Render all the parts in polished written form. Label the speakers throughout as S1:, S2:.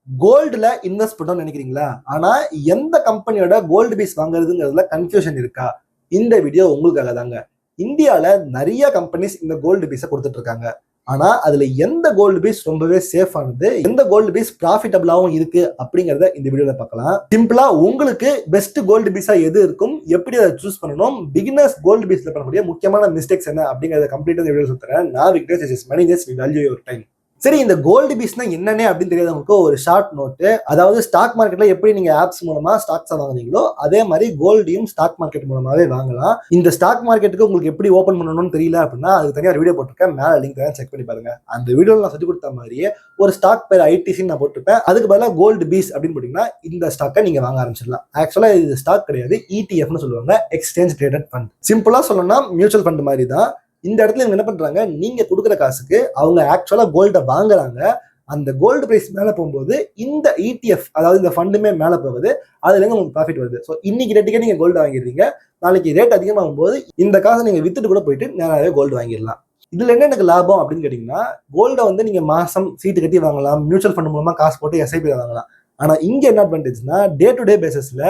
S1: கோல்டுல invest பண்ணணும்னு நினைக்கிறீங்களா? ஆனா எந்த கம்பெனியோட கோல்டு பீஸ் வாங்குறதுங்கிறதுல கன்ஃபியூஷன் இருக்கா? இந்த வீடியோ உங்களுக்காக தாங்க. இந்தியால நிறைய கம்பெனிஸ் இந்த கோல்டு பீஸை கொடுத்துட்டு இருக்காங்க. ஆனா அதுல எந்த கோல்டு பீஸ் ரொம்பவே சேஃப் ஆனது, எந்த கோல்டு பீஸ் ப்ராஃபிட்டபிளாவும் இருக்கு அப்படிங்கறத இந்த வீடியோல பார்க்கலாம். சிம்பிளா உங்களுக்கு பெஸ்ட் கோல்டு பீஸா எது இருக்கும், எப்படி அதை சூஸ் பண்ணணும், பிகினர்ஸ் கோல்டு பீஸ்ல பண்ணக்கூடிய முக்கியமான மிஸ்டேக்ஸ் என்ன அப்படிங்கறத கம்ப்ளீட்டா இந்த வீடியோ சொல்றேன். நான் Vignesh managers we value your time. சரி, இந்த கோல்டு பீஸ்னா என்னன்னே அப்படின்னு தெரியாதவங்களுக்கு ஒரு ஷார்ட் நோட்டு. அதாவது ஸ்டாக் மார்க்கெட்ல எப்படி நீங்க ஆப்ஸ் மூலமா ஸ்டாக்ஸ் வாங்குறீங்களோ அதே மாதிரி கோல்டையும் ஸ்டாக் மார்க்கெட் மூலமாவே வாங்கலாம். இந்த ஸ்டாக் மார்க்கெட்டுக்கு உங்களுக்கு எப்படி ஓபன் பண்ணணும்னு தெரியல அப்படின்னா அதுக்கு தனியாக வீடியோ போட்டிருக்கேன், மேல லிங்க் தான் செக் பண்ணி பாருங்க. அந்த வீடியோல நான் சொல்லி கொடுத்த மாதிரியே ஒரு ஸ்டாக் பேர் ஐடிசி நான் போட்டிருப்பேன். அதுக்கு பதிலாக கோல்டு பீஸ் அப்படின்னு போட்டீங்கன்னா இந்த ஸ்டாக்கை நீங்க வாங்க ஆரம்பிச்சிடலாம். ஆக்சுவலா இது ஸ்டாக் கிடையாது, இடிஎஃப்னு சொல்லுவாங்க, எக்ஸ்சேஞ்ச் ட்ரேடட் ஃபண்ட். சிம்பிளா சொல்லணும்னா மியூச்சுவல் ஃபண்ட் மாதிரி தான். இந்த இடத்துல இவங்க என்ன பண்றாங்க, நீங்க கொடுக்குற காசுக்கு அவங்க ஆக்சுவலா கோல்ட வாங்குறாங்க. அந்த கோல்டு பிரைஸ் மேல போகும்போது இந்த இடிஎஃப் அதாவது இந்த ஃபண்டுமே மேல போகுது, அதுல இருந்து உங்களுக்கு ப்ராஃபிட் வருது. ஸோ இன்னைக்கு ரேட்டுக்கே நீங்க கோல்டு வாங்கிடுறீங்க, நாளைக்கு ரேட் அதிகமாகும் போது இந்த காசை நீங்க வித்துட்டு கூட போயிட்டு நேராகவே கோல்டு வாங்கிடலாம். இதுல என்ன எனக்கு லாபம் அப்படின்னு கேட்டீங்கன்னா, கோல்டை வந்து நீங்க மாசம் சீட்டு கட்டி வாங்கலாம், மியூச்சுவல் ஃபண்ட் மூலமா காசு போட்டு எஸ்ஐபி வாங்கலாம். ஆனா இங்க என்ன அட்வான்டேஜ்னா டே டு டே பேசிஸ்ல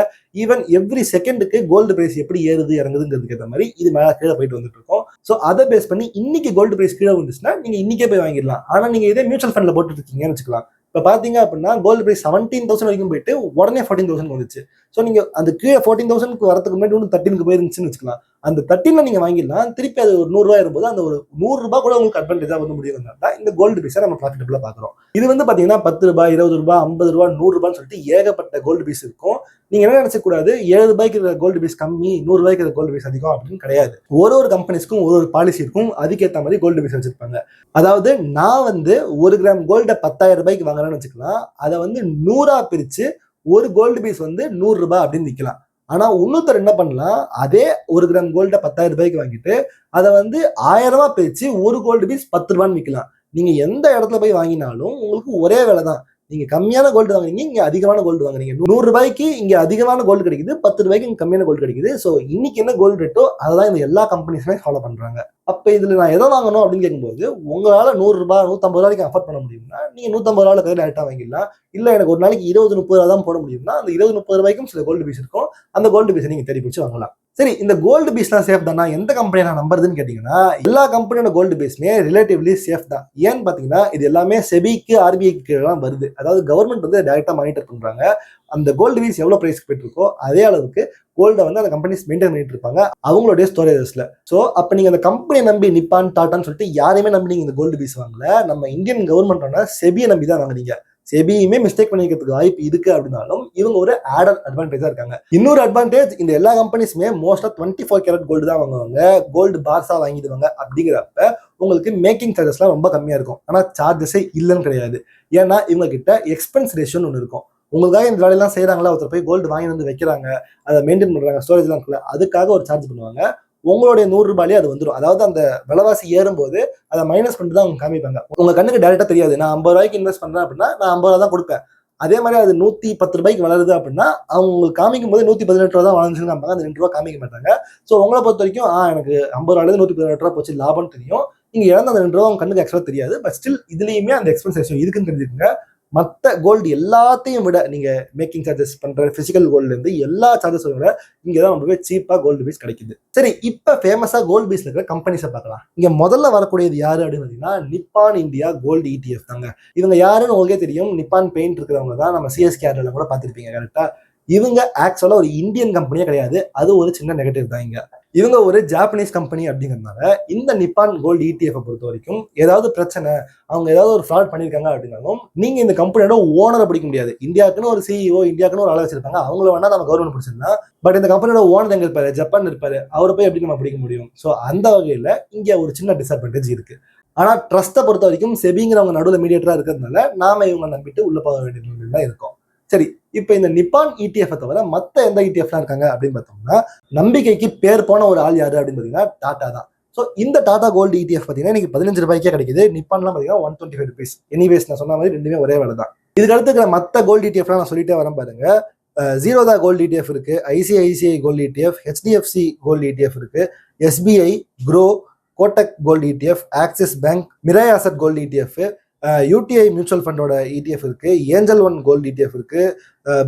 S1: ஈவன் எவ்ரி செகண்டுக்கு கோல்டு பிரைஸ் எப்படி ஏறுது இறங்குதுங்கிறதுக்கு ஏற்ற மாதிரி இது மேல கீழே போயிட்டு வந்துட்டு இருக்கோம். ஸோ அதை பேஸ் பண்ணி இன்னைக்கு கோல்டு பிரைஸ் கீழே வந்துச்சுன்னா நீங்க இன்னைக்கே போய் வாங்கிடலாம். ஆனா நீங்க இதே மியூச்சுவல் ஃபண்ட்ல போட்டு இருக்கீங்கன்னு வச்சுக்கலாம். இப்போ பாத்தீங்க அப்படின்னா கோல்டு பிரைஸ் 17,000 வரைக்கும் போயிட்டு உடனே 14,000 வந்துச்சு. ஸோ நீங்க அந்த கீழே 14,000 வரதுக்கு முன்னாடி ஒன்று 13 போயிருந்துச்சுன்னு வச்சுக்கலாம். அந்த 13 நீங்க வாங்கிடலாம். திருப்பி அது ஒரு 100 ரூபாய் இருக்கும்போது அந்த ஒரு 100 ரூபாய் கூட உங்களுக்கு அட்வான்டேஜா வந்து முடியும். இந்த கோல்டு பீஸை நம்ம ப்ராஃபிட்டபிளா பாக்குறோம். இது வந்து பாத்தீங்கன்னா 10 ரூபாய், 20 ரூபாய், 50 ரூபாய், 100 ரூபான்னு சொல்லிட்டு ஏகப்பட்ட கோல்டு பீஸ் இருக்கும். நீங்க என்ன நினைச்ச கூடாது, 7 ரூபாய்க்கு இருக்கிற கோல்டு பீஸ் கம்மி, 100 ரூபாய்க்கு இருக்கிற கோல்டு பீஸ் அதிகம் அப்படின்னு கிடையாது. ஒரு கம்பெனிஸ்க்கும் ஒரு பாலிசி இருக்கும், அதுக்கேற்ற மாதிரி கோல்டு பீஸ் வச்சிருப்பாங்க. அதாவது நான் வந்து 1 கிராம் கோல்ட 10,000 ரூபாய்க்கு வாங்குறேன்னு வச்சுக்கலாம். அதை வந்து 100 பிரிச்சு ஒரு கோல்டு பீஸ் வந்து 100 ரூபாய் அப்படின்னு விற்கலாம். ஆனா இன்னொருத்தர் என்ன பண்ணலாம், அதே 1 கிராம் கோல்ட 10,000 ரூபாய்க்கு வாங்கிட்டு அதை வந்து 1000 பிரிச்சு ஒரு கோல்டு பீஸ் 10 ரூபான்னு விற்கலாம். நீங்க எந்த இடத்துல போய் வாங்கினாலும் உங்களுக்கு ஒரே வேலை தான். நீங்க கம்மியான கோல்டு வாங்குறீங்க, இங்க அதிகமான கோல்டு வாங்குறீங்க. 100 ரூபாய்க்கு இங்க அதிகமான கோல்டு கிடைக்குது, 10 ரூபாய்க்கு இங்க கம்மியான கோல்டு கிடைக்குது. ஸோ இன்னைக்கு என்ன கோல்டு ரேட்டோ அதான் இந்த எல்லா கம்பெனிஸுமே ஃபாலோ பண்றாங்க. அப்ப இதுல நான் எதை வாங்கணும் அப்படின்னு கேட்கும்போது உங்களால 100 ரூபாய் 150 ரூபாய்க்கு அஃபோர்ட் பண்ண முடியும்னா நீங்க 150 ரூபாய் கையில டேரக்டா வாங்கிடலாம். இல்ல எனக்கு ஒரு நாளைக்கு 20-30 ரூபாய் தான் போட முடியும்னா அந்த 20-30 ரூபாய்க்கும் சில கோல்டு பீஸ் இருக்கும். அந்த கோல்டு பீஸை நீங்க தேடி பிடிச்சி வாங்கலாம். சரி, இந்த கோல்டு பீஸ்லாம் சேஃப் தானா, எந்த கம்பெனியை நான் நம்புறதுன்னு கேட்டீங்கன்னா எல்லா கம்பெனியோட கோல்டு பீஸ்மே ரிலேட்டிவ்லி சேஃப் தான். ஏன்னு பாத்தீங்கன்னா இது எல்லாமே செபிக்கு ஆர்பிஐக்கு கீழே வருது. அதாவது கவர்மெண்ட் வந்து டைரக்டா மானிட்டர் பண்றாங்க. அந்த கோல்டு பீஸ் எவ்வளவு பிரைஸ் போயிட்டு இருக்கோ அதே அளவுக்கு கோல்டை வந்து அந்த கம்பெனிஸ் மெயின்டைன் பண்ணிட்டு இருப்பாங்க அவங்களுடைய ஸ்டோரேஜஸ்ல. ஸோ அப்ப நீங்க அந்த கம்பெனியை நம்பி நிப்பான் டாட்டான்னு சொல்லிட்டு யாரையுமே நம்பி நீங்க இந்த கோல்டு பீஸ் வாங்கல, நம்ம இந்தியன் கவர்மெண்டோட செபியை நம்பி தான் வாங்குறீங்க. செபியுமே மிஸ்டேக் பண்ணிக்கிறதுக்கு வாய்ப்பு இருக்கு அப்படின்னாலும் இவங்க ஒரு ஆடட் அட்வான்டேஜா இருக்காங்க. இன்னொரு அட்வான்டேஜ், இந்த எல்லா கம்பெனிஸுமே மோஸ்டா 24 கேரட் கோல்டு தான் வாங்குவாங்க, கோல்டு பார்ஸா வாங்கிடுவாங்க. அப்படிங்கிறப்ப உங்களுக்கு மேக்கிங் சார்ஜஸ்லாம் ரொம்ப கம்மியா இருக்கும். ஆனா சார்ஜஸே இல்லைன்னு கிடையாது. ஏன்னா இவங்க கிட்ட எக்ஸ்பென்ஸ் ரேஷியோன்னு ஒன்று இருக்கும். உங்களுக்காக இந்த வேலையெல்லாம் செய்யறாங்களா, ஒருத்தர் போய் கோல்டு வாங்கி வந்து வைக்கிறாங்க, அதை மெயின்டைன் பண்றாங்க, ஸ்டோரேஜ்லாம் இருக்குல்ல, அதுக்காக ஒரு சார்ஜ் பண்ணுவாங்க. உங்களுடைய 100 ரூபாயிலே அது வந்துடும். அதாவது அந்த விலைவாசி ஏறும்போது அதை மைனஸ் பண்ணிட்டு தான் அவங்க காமிப்பாங்க. உங்க கண்ணுக்கு டைரக்டா தெரியாது. நான் 50 ரூபாய்க்கு இன்வெஸ்ட் பண்றேன் அப்படின்னா நான் 50 ரூபா தான் கொடுப்பேன். அதே மாதிரி அது 110 ரூபாய்க்கு வளருது அப்படின்னா அவங்க உங்களுக்கு காமிக்கும் போது 118 ரூபா தான் வளர்ந்துச்சுன்னு காமிப்பாங்க, அந்த 2 ரூபா காமிக்க மாட்டாங்க. ஸோ உங்களை பொறுத்த வரைக்கும் எனக்கு 50 ரூபாயில 118 ரூபா போச்சு லாபம்னு தெரியும். நீங்க இழந்த அந்த 2 ரூபா உங்க கண்ணுக்கு ஆக்சுவலா தெரியாது. பட் ஸ்டில் இதுலயுமே அந்த எக்ஸ்பென்ஸ் ரேஷியோ இருக்குன்னு தெரிஞ்சுக்கோங்க. மற்ற கோல்டு எல்லாத்தையும் விட நீங்க மேக்கிங் சார்ஜஸ் பண்ற பிசிக்கல் கோல்டுல இருந்து எல்லா சார்ஜஸோட விட இங்கதான் ரொம்பவே சீப்பா கோல்டு பீஸ் கிடைக்குது. சரி, இப்ப ஃபேமஸா கோல்டு பீஸ்ல இருக்கிற கம்பெனிஸை பார்க்கலாம். இங்க முதல்ல வரக்கூடியது யாரு அப்படின்னு பாத்தீங்கன்னா நிப்பான் இந்தியா கோல்டு இடிஎஃப் தாங்க. இவங்க யாருன்னு உங்களுக்கே தெரியும், நிப்பான் பெயிண்ட் இருக்கிறவங்க தான். நம்ம சிஎஸ்கேஆர்ல கூட பார்த்திருப்பீங்க கரெக்டா. இவங்க ஆக்சுவலா ஒரு இந்தியன் கம்பெனியே கிடையாது, அது ஒரு சின்ன நெகட்டிவ் தான். இவங்க ஒரு ஜாப்பனீஸ் கம்பெனி அப்படிங்கிறதுனால இந்த நிப்பான் கோல்டு இடிஎஃப் பொறுத்த வரைக்கும் ஏதாவது பிரச்சனை, அவங்க ஏதாவது ஒரு ஃப்ராட் பண்ணியிருக்காங்க அப்படின்னாலும் நீங்க இந்த கம்பெனியோட ஓனரை பிடிக்க முடியாது. இந்தியாவுக்குன்னு ஒரு சிஇஓ, இந்தியாவுக்குன்னு ஒரு ஆளை வச்சிருப்பாங்க, அவங்கள வேணா நம்ம கவர்மெண்ட் பிடிச்சிருந்தா. பட் இந்த கம்பெனியோட ஓனர் எங்க இருப்பாரு, ஜப்பான் இருப்பாரு, அவரை போய் எப்படி நம்ம பிடிக்க முடியும்? ஸோ அந்த வகையில இங்க ஒரு சின்ன டிஸ்அட்வான்டேஜ் இருக்கு. ஆனா ட்ரஸ்ட்டை பொறுத்த வரைக்கும் செபிங்கிறவங்க நடுவில் மீடியேட்டரா இருக்கிறதுனால நாம இவங்க நம்பிட்டு உள்ள போக வேண்டிய நிலையில தான் இருக்கும். சரி, இப்ப இந்த நிப்பான் இடிஎஃப் தவிர மத்த எந்த இடிஎஃப்லாம் இருக்காங்க அப்படின்னு பார்த்தோம்னா நம்பிக்கைக்கு பேர் போன ஒரு ஆள் யாரு அப்படின்னு பாத்தீங்கன்னா டாடா தான். ஸோ இந்த டாடா கோல்டு இடிஎஃப் பார்த்தீங்கன்னா இன்னைக்கு 15 ரூபாய்க்கே கிடைக்குது. நிப்பான்லாம் பார்த்தீங்கன்னா 125 ருபீஸ். எனிவேஸ் நான் சொன்ன மாதிரி ரெண்டுமே ஒரே வேலை தான். இதுக்கு அடுத்து இருக்கிற மற்ற கோல்டு இடிஎஃப்லாம் நான் சொல்லிட்டே வரேன் பாருங்க. ஜீரோதா கோல்டு இடிஎஃப் இருக்கு, ICICI gold ETF, HDFC gold ETF இருக்கு, SBI, Groww, Kotak gold ETF, Axis bank, Mirae Asset gold ETF, UTI mutual ஃபண்டோட இடிஎஃப் இருக்கு, ஏஞ்சல் ஒன் கோல்டு இடிஎஃப் இருக்கு,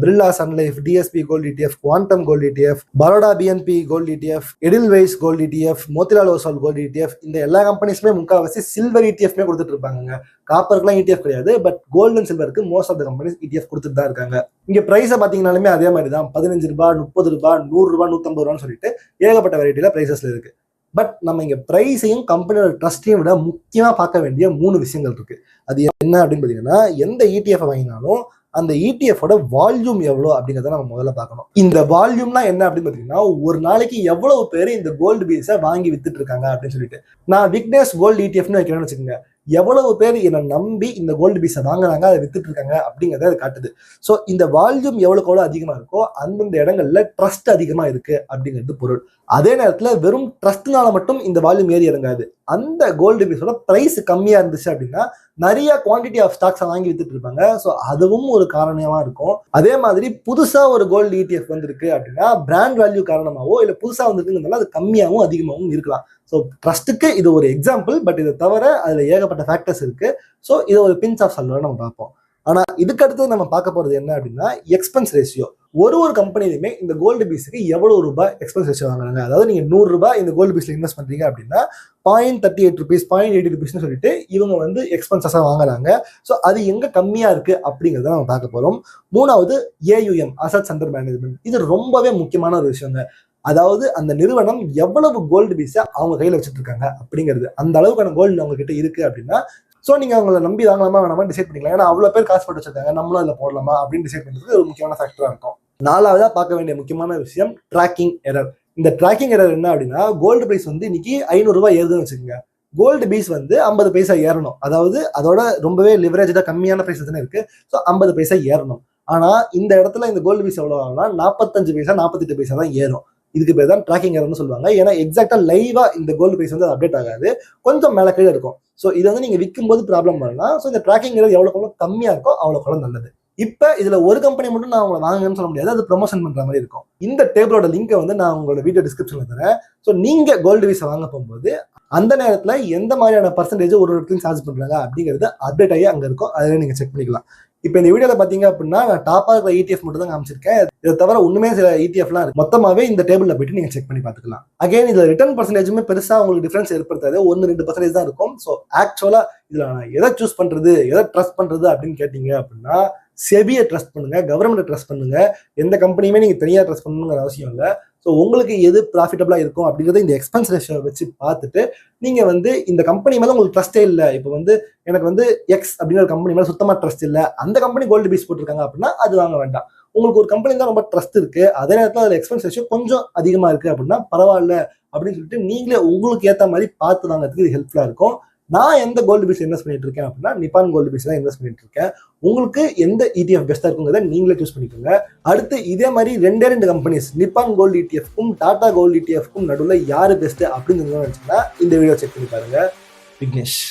S1: Birla Sun Life, DSP gold ETF, Quantum gold ETF, Baroda BNP gold ETF, Edelweiss gold ETF, Motilal Oswal gold ETF. இந்த எல்லா கம்பெனிஸுமே முக்கால்வாசி சில்வர் இடிஎஃப்மே கொடுத்துட்டு இருப்பாங்க. காப்பருக்குலாம் இடிஎஃப் கிடையாது, but gold and சில்வருக்கு most of the companies ETF கொடுத்துட்டு தான் இருக்காங்க. இங்க பிரைஸை பார்த்தீங்கன்னாலுமே அதே மாதிரி தான், 15 ரூபாய், 30 ரூபாய், 100 ரூபாய், 150 ரூபான்னு சொல்லிட்டு ஏகப்பட்ட வெரைட்டியில பிரைசஸ்ல இருக்கு. பட் நம்ம இங்க பிரைஸையும் கம்பெனியோட ட்ரஸ்டையும் விட முக்கியமா பார்க்க வேண்டிய 3 விஷயங்கள் இருக்கு. அது என்ன அப்படின்னு பாத்தீங்கன்னா, எந்த இடிஎஃப் வாங்கினாலும் அந்த இடிஎஃபோட வால்யூம் எவ்வளோ அப்படிங்கிறத நம்ம முதல்ல பார்க்கணும். இந்த வால்யூம்லாம் என்ன அப்படின்னு பாத்தீங்கன்னா, ஒரு நாளைக்கு எவ்வளவு பேர் இந்த கோல்டு பீஸை வாங்கி வித்துட்டு இருக்காங்க அப்படின்னு சொல்லிட்டு. நான் விக்னேஷ் கோல்டு இடிஎஃப்னு வைக்கிறேன்னு வச்சுக்கோங்க, எவ்வளவு பேர் என்னை நம்பி இந்த கோல்டு பீஸை வாங்குறாங்க, அதை வித்துட்டு இருக்காங்க அப்படிங்கிறத அது காட்டுது. ஸோ இந்த வால்யூம் எவ்வளோக்கு எவ்வளோ அதிகமாக இருக்கோ அந்தந்த இடங்கள்ல ட்ரஸ்ட் அதிகமாக இருக்கு அப்படிங்கிறது பொருள். அதே நேரத்தில் வெறும் ட்ரஸ்ட்னால மட்டும் இந்த வால்யூம் ஏறி இறங்காது. அந்த கோல்டு பீஸோட பிரைஸ் கம்மியா இருந்துச்சு அப்படின்னா நிறைய குவான்டிட்டி ஆஃப் ஸ்டாக்ஸை வாங்கி வித்துட்டு இருப்பாங்க. ஸோ அதுவும் ஒரு காரணமா இருக்கும். அதே மாதிரி புதுசா ஒரு கோல்டு இடிஎஃப் வந்திருக்கு அப்படின்னா பிராண்ட் வேல்யூ காரணமாவோ இல்லை புதுசா வந்திருக்குங்கிறதுனால அது கம்மியாகவும் அதிகமாகவும் இருக்கலாம். ஸோ ட்ரஸ்ட்டுக்கு இது ஒரு எக்ஸாம்பிள், பட் இதை தவிர அதுல ஏகப்பட்ட ஃபேக்டர்ஸ் இருக்கு. ஸோ இதை ஒரு பின்ச் ஆஃப் சால்வா நம்ம பார்ப்போம். ஆனா இதுக்கு அடுத்து நம்ம பார்க்க போறது என்ன அப்படின்னா எக்ஸ்பென்ஸ் ரேஷியோ. ஒரு கம்பெனிலுமே இந்த கோல்டு பீஸுக்கு எவ்வளவு ரூபாய் எக்ஸ்பென்ஸ் ரேஷியோ வாங்குறாங்க. அதாவது நீங்க 100 ரூபாய் இந்த கோல்டு பீஸ்ல இன்வெஸ்ட் பண்றீங்க அப்படின்னா 0.38 rupees 0.80 rupees சொல்லிட்டு இவங்க வந்து எக்ஸ்பென்சஸா வாங்குறாங்க. ஸோ அது எங்க கம்மியா இருக்கு அப்படிங்கிறத நம்ம பார்க்க போறோம். 3வது AUM, அசட்ஸ் அண்டர் மேனேஜ்மெண்ட். இது ரொம்பவே முக்கியமான ஒரு விஷயங்க. அதாவது அந்த நிறுவனம் எவ்வளவு கோல்டு பீஸை அவங்க கையில வச்சுட்டு இருக்காங்க அப்படிங்கிறது, அந்த அளவுக்கான கோல்டு அவங்க கிட்ட இருக்கு அப்படின்னா ஸோ நீங்க அவங்களை நம்பி வாங்கலாமா வேணாமா டிசைட் பண்ணிக்கலாம். ஏன்னா அவ்வளவு பேர் காசு போட்டு வச்சிருக்காங்க, நம்மளும் அதில் போடலாமா அப்படின்னு டிசைட் பண்றது ஒரு முக்கியமான ஃபேக்டரா இருக்கும். 4வதா பார்க்க வேண்டிய முக்கியமான விஷயம் ட்ராக்கிங் எரர். இந்த ட்ராக்கிங் எரர் என்ன அப்படின்னா, கோல்டு பிரைஸ் வந்து இன்னைக்கு 500 ரூபாய் ஏறுதுன்னு வச்சுக்கோங்க, கோல்டு பீஸ் வந்து 50 பைசா ஏறணும். அதாவது அதோட ரொம்பவே லிவரேஜா கம்மியான பிரைஸ் தானே இருக்கு. ஸோ 50 பைசா ஏறணும். ஆனா இந்த இடத்துல இந்த கோல்டு பீஸ் எவ்வளவு ஆகும்னா 45 பைசா 48 பைசா தான் ஏறும். இதுக்கு பேர் தான் ட்ராக்கிங் எரர்னு சொல்லுவாங்க. ஏன்னா எக்ஸாக்டா லைவா இந்த கோல்டு பிரைஸ் வந்து அப்டேட் ஆகாது, கொஞ்சம் மேல கீழே இருக்கும். ஸோ இது வந்து நீங்க விற்கும் போது ப்ராப்ளம் வரலாம். ஸோ இந்த ட்ராக்கிங் எரர் எவ்வளவு கம்மியா இருக்கோ அவ்வளவு நல்லது. இப்ப இதுல ஒரு கம்பெனி மட்டும் நான் உங்களை வாங்குன்னு சொல்ல முடியாது, அது ப்ரொமோஷன் பண்ற மாதிரி இருக்கும். இந்த டேபிளோட லிங்கை வந்து நான் உங்களோட வீடியோ டிஸ்கிரிப்ஷன்ல தரேன். ஸோ நீங்க கோல்டு பீஸை வாங்க போகும்போது அந்த நேரத்துல எந்த மாதிரியான பர்சன்டேஜ் ஒரு இடத்துலையும் சார்ஜ் பண்றாங்க அப்படிங்கிறது அப்டேட் ஆகி அங்க இருக்கும், அதில் நீங்க செக் பண்ணிக்கலாம். இப்போ இந்த வீடியோல பாத்தீங்க அப்படின்னா நான் டாப்பா இருக்கிற ETF மட்டும் தான் காமிச்சிருக்கேன். இதை தவிர ஒண்ணுமே சில ETFலாம் இருக்கு. மொத்தமாவே இந்த டேபிள்ல போயிட்டு நீங்க செக் பண்ணி பாத்துக்கலாம். அகைன் இதுல ரிட்டர்ன் பர்சன்டேஜுமே பெருசா உங்களுக்கு டிஃபரன்ஸ் ஏற்படுத்தாது, 1-2% தான் இருக்கும். ஸோ ஆக்சுவலா இதுல நான் எதை சூஸ் பண்றது, எதை ட்ரஸ்ட் பண்றது அப்படின்னு கேட்டீங்க அப்படின்னா செபியை ட்ரஸ்ட் பண்ணுங்க, கவர்மெண்ட் ட்ரஸ்ட் பண்ணுங்க. எந்த கம்பெனியுமே நீங்க தனியா ட்ரஸ்ட் பண்ணணுங்கிற அவசியம் இல்லை. ஸோ உங்களுக்கு எது ப்ராஃபிட்டபிளா இருக்கும் அப்படிங்கிறத இந்த எக்ஸ்பென்ஸ் ரேஷியோ வச்சு பார்த்துட்டு நீங்க வந்து இந்த கம்பெனி மேல உங்களுக்கு ட்ரஸ்டே இல்லை, இப்போ வந்து எனக்கு வந்து எக்ஸ் அப்படிங்கிற கம்பெனி மேல சுத்தமா ட்ரஸ்ட் இல்லை, அந்த கம்பெனி கோல்டு பீஸ் போட்டிருக்காங்க அப்படின்னா அது வாங்க வேண்டாம். உங்களுக்கு ஒரு கம்பெனி தான் ரொம்ப ட்ரஸ்ட் இருக்கு, அதே நேரத்தில் அதில் எக்ஸ்பென்ஸ் ரேஷியோ கொஞ்சம் அதிகமா இருக்கு அப்படின்னா பரவாயில்ல அப்படின்னு சொல்லிட்டு நீங்களே உங்களுக்கு ஏற்ற மாதிரி பார்த்து வாங்கிறதுக்கு இது ஹெல்ப்ஃபுல்லா இருக்கும். நான் எந்த கோல்டு பீஸ் இன்வெஸ்ட் பண்ணிட்டு இருக்கேன் அப்படின்னா நிப்பான் கோல்டு பீஸ் தான் இன்வெஸ்ட் பண்ணிட்டு இருக்கேன். உங்களுக்கு எந்த ETF பெஸ்டா இருக்குங்கிறத நீங்களே சூஸ் பண்ணிக்கோங்க. அடுத்து இதே மாதிரி 2 கம்பெனிஸ், நிப்பான் கோல்டு ETFக்கும் டாடா கோல்டு ETFக்கும் நடுவில் யாரு பெஸ்ட் அப்படிங்கிறத நினைச்சீங்கன்னா இந்த வீடியோ செக் பண்ணி பாருங்க. விக்னேஷ்.